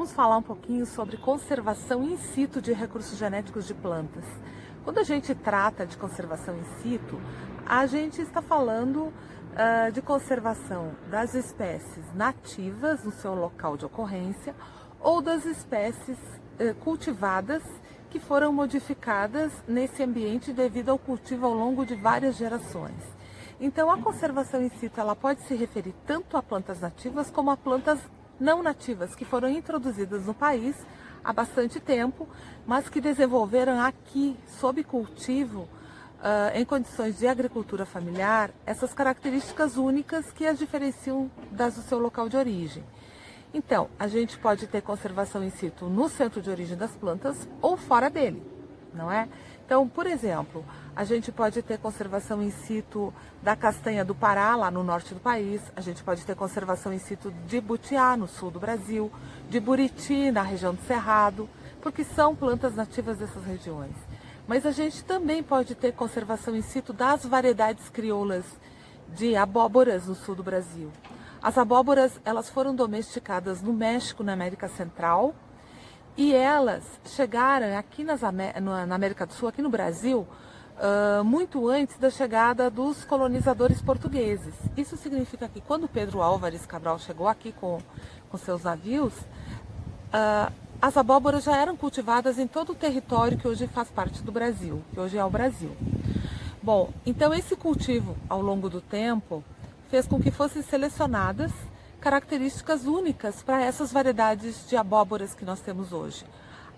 vamos falar um pouquinho sobre conservação in situ de recursos genéticos de plantas. Quando a gente trata de conservação in situ, a gente está falando de conservação das espécies nativas no seu local de ocorrência ou das espécies cultivadas que foram modificadas nesse ambiente devido ao cultivo ao longo de várias gerações. Então, a conservação in situ ela pode se referir tanto a plantas nativas como a plantas não nativas que foram introduzidas no país há bastante tempo, mas que desenvolveram aqui, sob cultivo, em condições de agricultura familiar, essas características únicas que as diferenciam das do seu local de origem. Então, a gente pode ter conservação in situ no centro de origem das plantas ou fora dele, não é? Então, por exemplo, a gente pode ter conservação in situ da castanha do Pará, lá no norte do país. A gente pode ter conservação in situ de butiá, no sul do Brasil, de buriti, na região do Cerrado, porque são plantas nativas dessas regiões. Mas a gente também pode ter conservação in situ das variedades crioulas de abóboras no sul do Brasil. As abóboras, elas foram domesticadas no México, na América Central, e elas chegaram aqui na América do Sul, aqui no Brasil, muito antes da chegada dos colonizadores portugueses. Isso significa que quando Pedro Álvares Cabral chegou aqui com seus navios, as abóboras já eram cultivadas em todo o território que hoje faz parte do Brasil, que hoje é o Brasil. Bom, então esse cultivo ao longo do tempo fez com que fossem selecionadas características únicas para essas variedades de abóboras que nós temos hoje.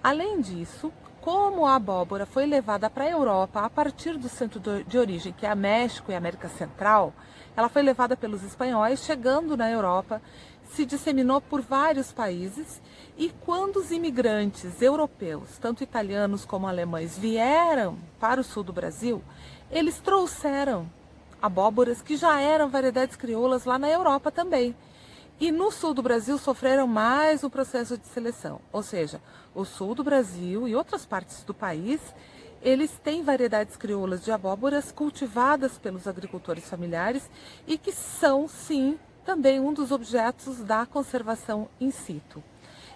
Além disso, como a abóbora foi levada para a Europa a partir do centro de origem, que é México e América Central, ela foi levada pelos espanhóis, chegando na Europa, se disseminou por vários países, e quando os imigrantes europeus, tanto italianos como alemães, vieram para o sul do Brasil, eles trouxeram abóboras que já eram variedades crioulas lá na Europa também. E no sul do Brasil sofreram mais um processo de seleção, ou seja, o sul do Brasil e outras partes do país, eles têm variedades crioulas de abóboras cultivadas pelos agricultores familiares e que são, sim, também um dos objetos da conservação in situ.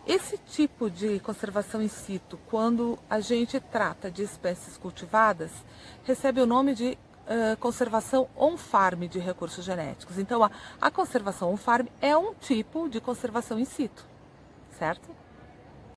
Esse tipo de conservação in situ, quando a gente trata de espécies cultivadas, recebe o nome de conservação on-farm de recursos genéticos. Então, a conservação on-farm é um tipo de conservação in situ, certo?